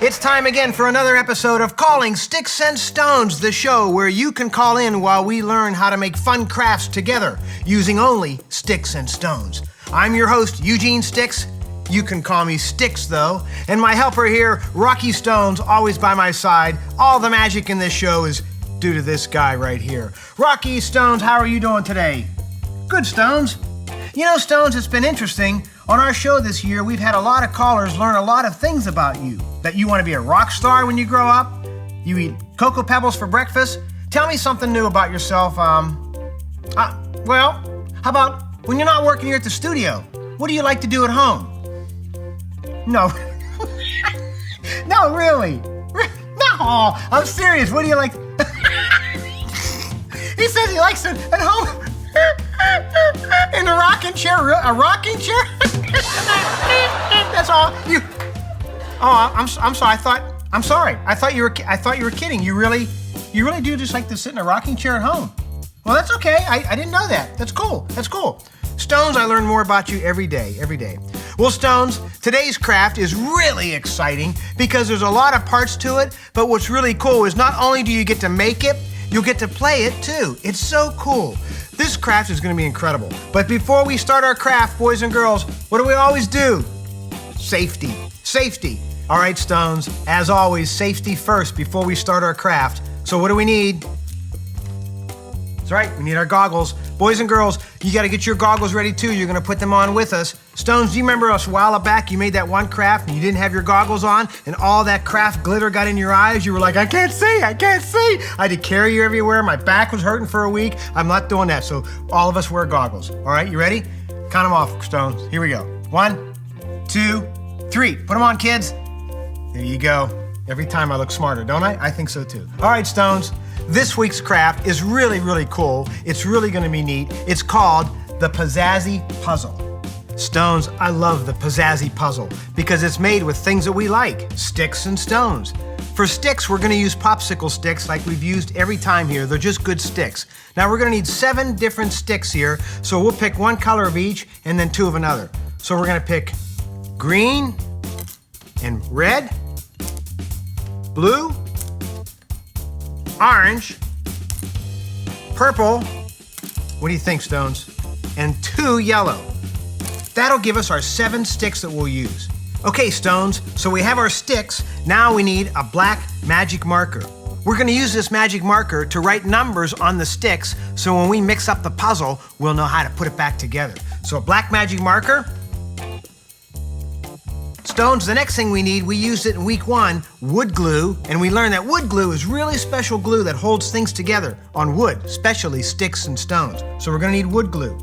It's time again for another episode of Calling Sticks and Stones, the show where you can call in while we learn how to make fun crafts together using only sticks and stones. I'm your host, Eugene Sticks. You can call me Sticks, though. And my helper here, Rocky Stones, always by my side. All the magic in this show is due to this guy right here. Rocky Stones, how are you doing today? Good, Stones. You know, Stones, it's been interesting. On our show this year, we've had a lot of callers learn a lot of things about you. That you want to be a rock star when you grow up, you eat Cocoa Pebbles for breakfast. Tell me something new about yourself. Well, how about when you're not working here at the studio? What do you like to do at home? No. No, really. No, I'm serious. What do you like? He says he likes it at home. In a rocking chair? A rocking chair? That's all. I'm sorry. I'm sorry. I thought you were kidding. You really do just like to sit in a rocking chair at home. Well, that's okay. I didn't know that. That's cool. Stones, I learn more about you every day. Well, Stones, today's craft is really exciting because there's a lot of parts to it, but what's really cool is not only do you get to make it, you'll get to play it too. It's so cool. This craft is going to be incredible. But before we start our craft, boys and girls, what do we always do? Safety. All right, Stones, as always, safety first before we start our craft. So what do we need? That's right, we need our goggles. Boys and girls, you got to get your goggles ready too. You're going to put them on with us. Stones, do you remember us a while back? You made that one craft and you didn't have your goggles on and all that craft glitter got in your eyes. You were like, I can't see. I had to carry you everywhere. My back was hurting for a week. I'm not doing that. So all of us wear goggles. All right, you ready? Count them off, Stones. Here we go. 1, 2, 3. Put them on, kids. There you go. Every time I look smarter, don't I? I think so too. All right, Stones. This week's craft is really, really cool. It's really going to be neat. It's called the Pizzazzy Puzzle. Stones, I love the Pizzazzy Puzzle because it's made with things that we like, sticks and stones. For sticks, we're going to use popsicle sticks like we've used every time here. They're just good sticks. Now, we're going to need 7 different sticks here, so we'll pick one color of each and then 2 of another. So we're going to pick green and red, blue, orange, purple, what do you think, Stones? And 2 yellow. That'll give us our 7 sticks that we'll use. Okay, Stones, so we have our sticks. Now we need a black magic marker. We're gonna use this magic marker to write numbers on the sticks so when we mix up the puzzle, we'll know how to put it back together. So a black magic marker. Stones, the next thing we need, we used it in week 1, wood glue, and we learned that wood glue is really special glue that holds things together on wood, especially sticks and stones. So we're gonna need wood glue.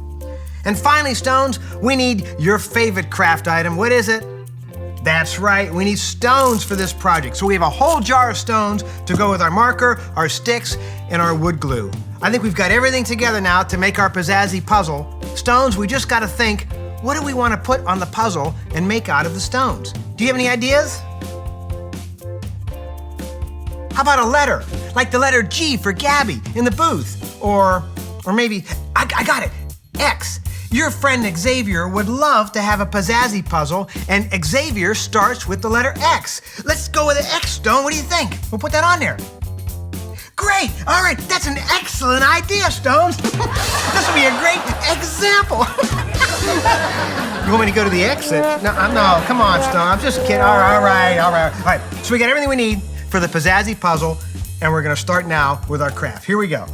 And finally, Stones, we need your favorite craft item. What is it? That's right, we need stones for this project. So we have a whole jar of stones to go with our marker, our sticks, and our wood glue. I think we've got everything together now to make our Pizzazzy puzzle. Stones, we just gotta think, what do we want to put on the puzzle and make out of the stones? Do you have any ideas? How about a letter? Like the letter G for Gabby in the booth. Or maybe, I got it, X. Your friend Xavier would love to have a Pizzazzy puzzle, and Xavier starts with the letter X. Let's go with an X, Stone. What do you think? We'll put that on there. Great! All right, that's an excellent idea, Stones. This will be a great example. You want me to go to the exit? No, come on, Stone. I'm just kidding. All right. So we got everything we need for the Pizzazzy puzzle, and we're gonna start now with our craft. Here we go.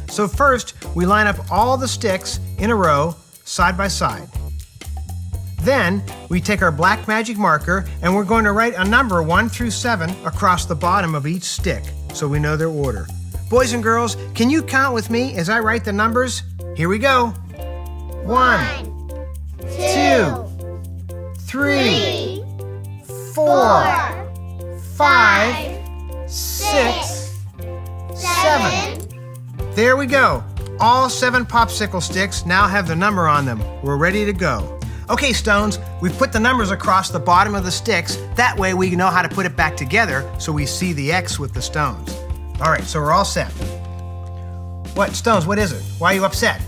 So first, we line up all the sticks in a row, side by side. Then, we take our black magic marker, and we're going to write a number 1 through 7 across the bottom of each stick, so we know their order. Boys and girls, can you count with me as I write the numbers? Here we go. 1, 2, 3, 4, 5, 6, 7. There we go. All 7 popsicle sticks now have the number on them. We're ready to go. Okay, Stones, we've put the numbers across the bottom of the sticks. That way we know how to put it back together so we see the X with the stones. All right, so we're all set. What, Stones, what is it? Why are you upset?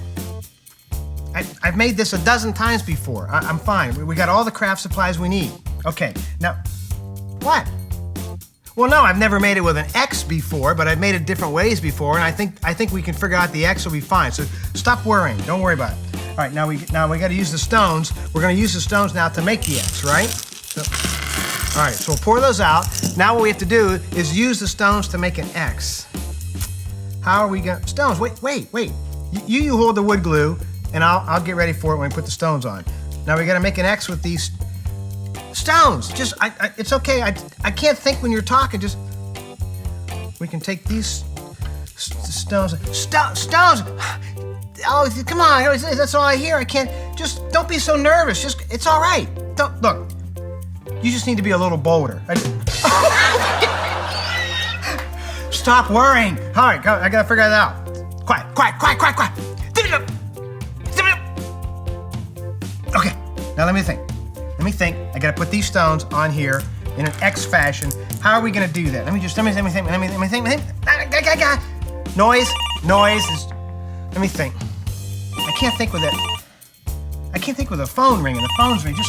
I've made this a dozen times before. I'm fine. We got all the craft supplies we need. Okay, now, what? Well, no, I've never made it with an X before, but I've made it different ways before, and I think we can figure out the X will be fine. So stop worrying. Don't worry about it. All right, now we got to use the stones. We're going to use the stones now to make the X, right? So, all right, so we'll pour those out. Now what we have to do is use the stones to make an X. How are we going to... Stones, wait. You hold the wood glue, and I'll get ready for it when we put the stones on. Now we got to make an X with these stones. It's okay. I can't think when you're talking. Just... We can take these stones. Stones! Oh, come on, that's all I hear. I can't, just don't be so nervous. It's all right. Look, you just need to be a little bolder. Stop worrying. All right, I gotta figure that out. Quiet. Okay, now let me think. I gotta put these stones on here in an X fashion. How are we gonna do that? Let me think. Noise. Let me think. I can't think with it. I can't think with the phone ringing. The phone's ringing.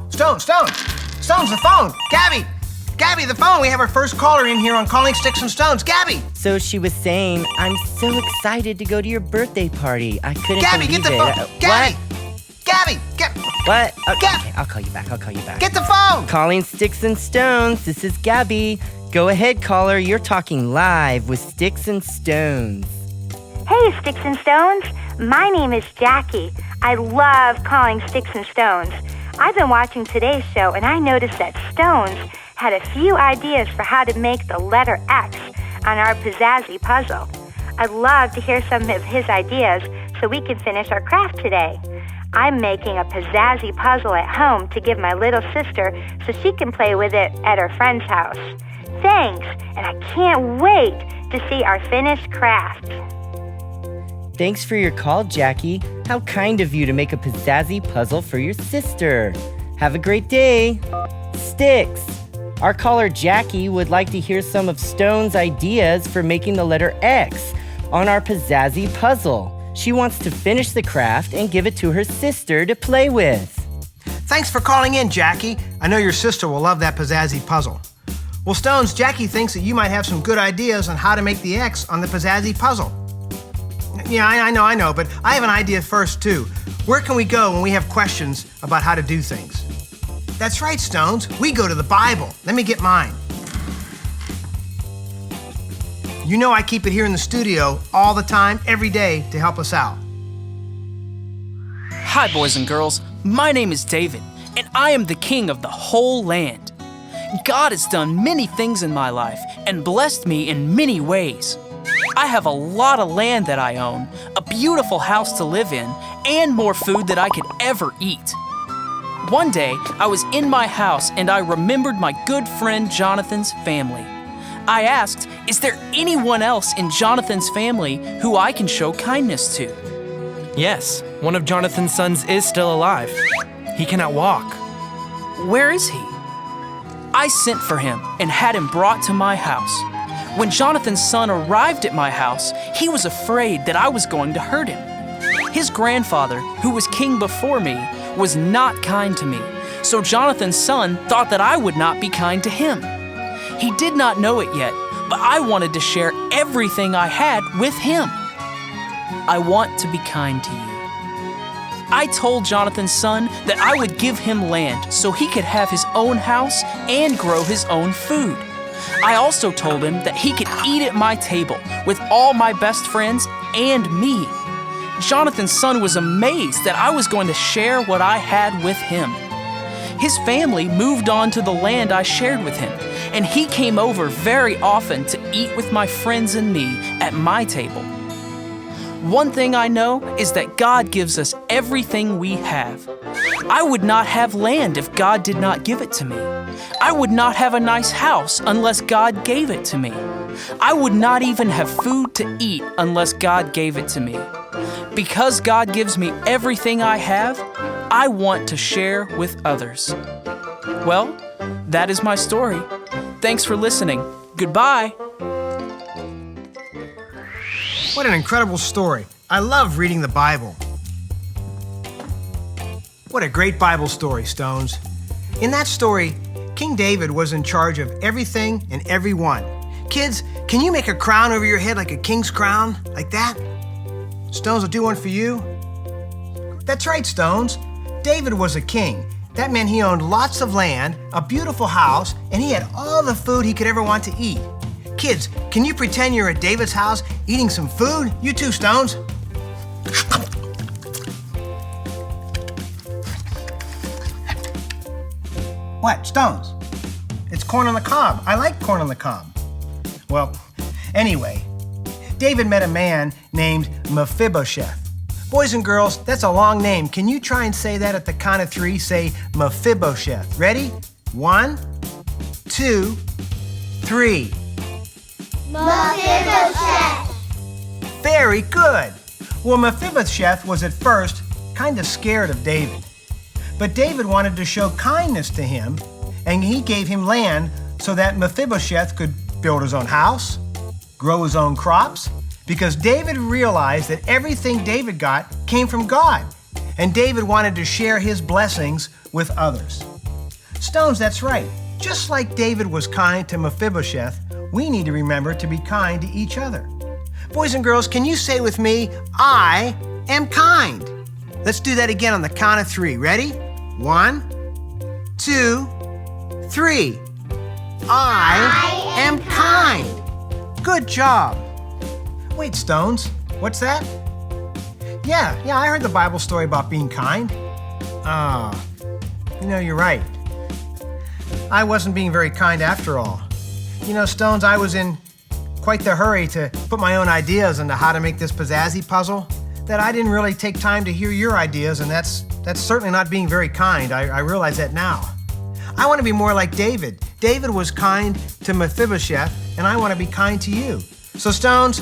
Stones, the phone. Gabby, the phone. We have our first caller in here on Calling Sticks and Stones. Gabby. So she was saying, I'm so excited to go to your birthday party. I couldn't Gabby, believe get the phone. Gabby, get. What? Okay, I'll call you back. Get the phone. Calling Sticks and Stones. This is Gabby. Go ahead, caller. You're talking live with Sticks and Stones. Hey, Sticks and Stones. My name is Jackie. I love Calling Sticks and Stones. I've been watching today's show, and I noticed that Stones had a few ideas for how to make the letter X on our Pizzazzy puzzle. I'd love to hear some of his ideas so we can finish our craft today. I'm making a Pizzazzy puzzle at home to give my little sister so she can play with it at her friend's house. Thanks, and I can't wait to see our finished craft. Thanks for your call, Jackie. How kind of you to make a Pizzazzy puzzle for your sister. Have a great day. Sticks. Our caller Jackie would like to hear some of Stone's ideas for making the letter X on our Pizzazzy puzzle. She wants to finish the craft and give it to her sister to play with. Thanks for calling in, Jackie. I know your sister will love that Pizzazzy puzzle. Well, Stones, Jackie thinks that you might have some good ideas on how to make the X on the Pizzazzy puzzle. Yeah, I know, but I have an idea first, too. Where can we go when we have questions about how to do things? That's right, Stones. We go to the Bible. Let me get mine. You know I keep it here in the studio all the time, every day, to help us out. Hi, boys and girls. My name is David, and I am the king of the whole land. God has done many things in my life and blessed me in many ways. I have a lot of land that I own, a beautiful house to live in, and more food that I could ever eat. One day, I was in my house and I remembered my good friend Jonathan's family. I asked, is there anyone else in Jonathan's family who I can show kindness to? Yes, one of Jonathan's sons is still alive. He cannot walk. Where is he? I sent for him and had him brought to my house. When Jonathan's son arrived at my house, he was afraid that I was going to hurt him. His grandfather, who was king before me, was not kind to me, so Jonathan's son thought that I would not be kind to him. He did not know it yet, but I wanted to share everything I had with him. I want to be kind to you. I told Jonathan's son that I would give him land so he could have his own house and grow his own food. I also told him that he could eat at my table with all my best friends and me. Jonathan's son was amazed that I was going to share what I had with him. His family moved on to the land I shared with him, and he came over very often to eat with my friends and me at my table. One thing I know is that God gives us everything we have. I would not have land if God did not give it to me. I would not have a nice house unless God gave it to me. I would not even have food to eat unless God gave it to me. Because God gives me everything I have, I want to share with others. Well, that is my story. Thanks for listening. Goodbye. What an incredible story. I love reading the Bible. What a great Bible story, Stones. In that story, King David was in charge of everything and everyone. Kids, can you make a crown over your head like a king's crown? Like that? Stones will do one for you. That's right, Stones. David was a king. That meant he owned lots of land, a beautiful house, and he had all the food he could ever want to eat. Kids, can you pretend you're at David's house eating some food? You too, Stones. What, Stones? It's corn on the cob. I like corn on the cob. Well, anyway, David met a man named Mephibosheth. Boys and girls, that's a long name. Can you try and say that at the count of 3? Say Mephibosheth. Ready? 1, 2, 3. Mephibosheth. Very good. Well, Mephibosheth was at first kind of scared of David. But David wanted to show kindness to him, and he gave him land so that Mephibosheth could build his own house, grow his own crops, because David realized that everything David got came from God, and David wanted to share his blessings with others. Stones, that's right. Just like David was kind to Mephibosheth, we need to remember to be kind to each other. Boys and girls, can you say with me, I am kind? Let's do that again on the count of 3. Ready? 1, 2, 3. I am kind. Good job. Wait, Stones, what's that? Yeah, I heard the Bible story about being kind. You're right. I wasn't being very kind after all. Stones, I was in quite the hurry to put my own ideas into how to make this Pizzazzy puzzle that I didn't really take time to hear your ideas, and that's certainly not being very kind. I realize that now. I want to be more like David. David was kind to Mephibosheth, and I want to be kind to you. So, Stones,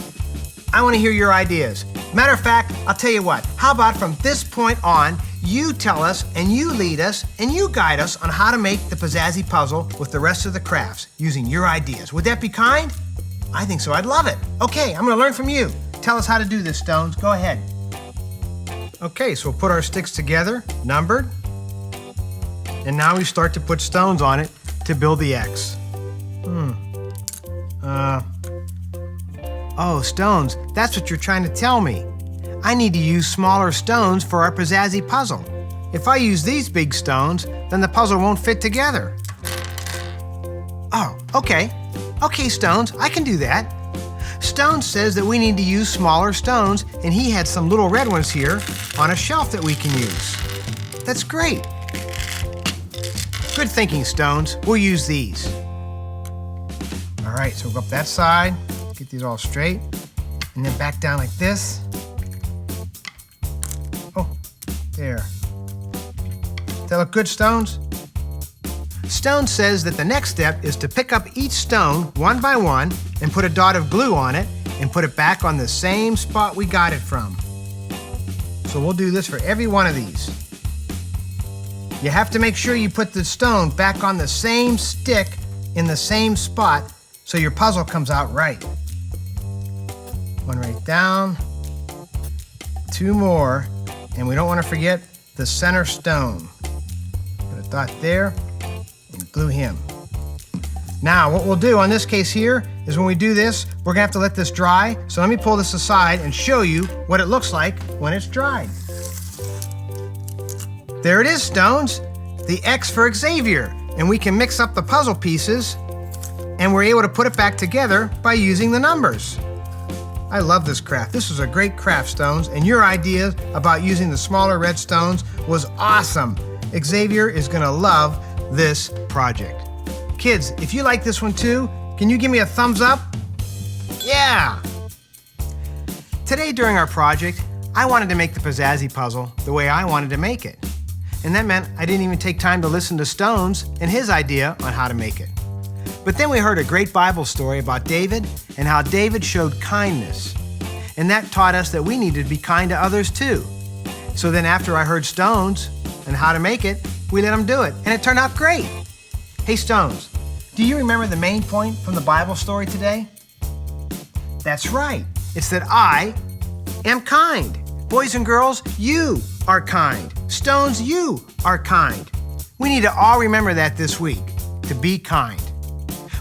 I want to hear your ideas. Matter of fact, I'll tell you what. How about from this point on, you tell us, and you lead us, and you guide us on how to make the Pizzazzy puzzle with the rest of the crafts using your ideas. Would that be kind? I think so. I'd love it. Okay, I'm going to learn from you. Tell us how to do this, Stones. Go ahead. Okay, so we'll put our sticks together, numbered. And now we start to put stones on it to build the X. Oh, stones, that's what you're trying to tell me. I need to use smaller stones for our Pizzazzy puzzle. If I use these big stones, then the puzzle won't fit together. Oh, okay. Okay, Stones, I can do that. Stones says that we need to use smaller stones, and he had some little red ones here on a shelf that we can use. That's great. Good thinking, Stones. We'll use these. All right, so we'll go up that side, get these all straight, and then back down like this. Oh, there. Does that look good, Stones? Stone says that the next step is to pick up each stone one by one and put a dot of glue on it and put it back on the same spot we got it from. So we'll do this for every one of these. You have to make sure you put the stone back on the same stick in the same spot so your puzzle comes out right. One right down, 2 more, and we don't want to forget the center stone. Put a dot there. Glue him. Now, what we'll do on this case here is when we do this, we're gonna have to let this dry. So let me pull this aside and show you what it looks like when it's dried. There it is, Stones, the X for Xavier. And we can mix up the puzzle pieces and we're able to put it back together by using the numbers. I love this craft. This was a great craft, Stones, and your idea about using the smaller red stones was awesome. Xavier is gonna love this project. Kids, if you like this one too, can you give me a thumbs up? Yeah! Today during our project, I wanted to make the Pizzazzy puzzle the way I wanted to make it. And that meant I didn't even take time to listen to Stones and his idea on how to make it. But then we heard a great Bible story about David and how David showed kindness. And that taught us that we needed to be kind to others too. So then after I heard Stones and how to make it, we let him do it, and it turned out great. Hey, Stones, do you remember the main point from the Bible story today? That's right. It's that I am kind. Boys and girls, you are kind. Stones, you are kind. We need to all remember that this week. to be kind.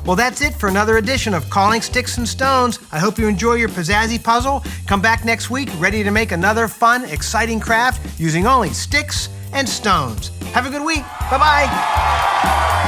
Well, that's it for another edition of Calling Sticks and Stones. I hope you enjoy your Pizzazzy puzzle. Come back next week ready to make another fun, exciting craft using only sticks and stones. Have a good week. Bye-bye.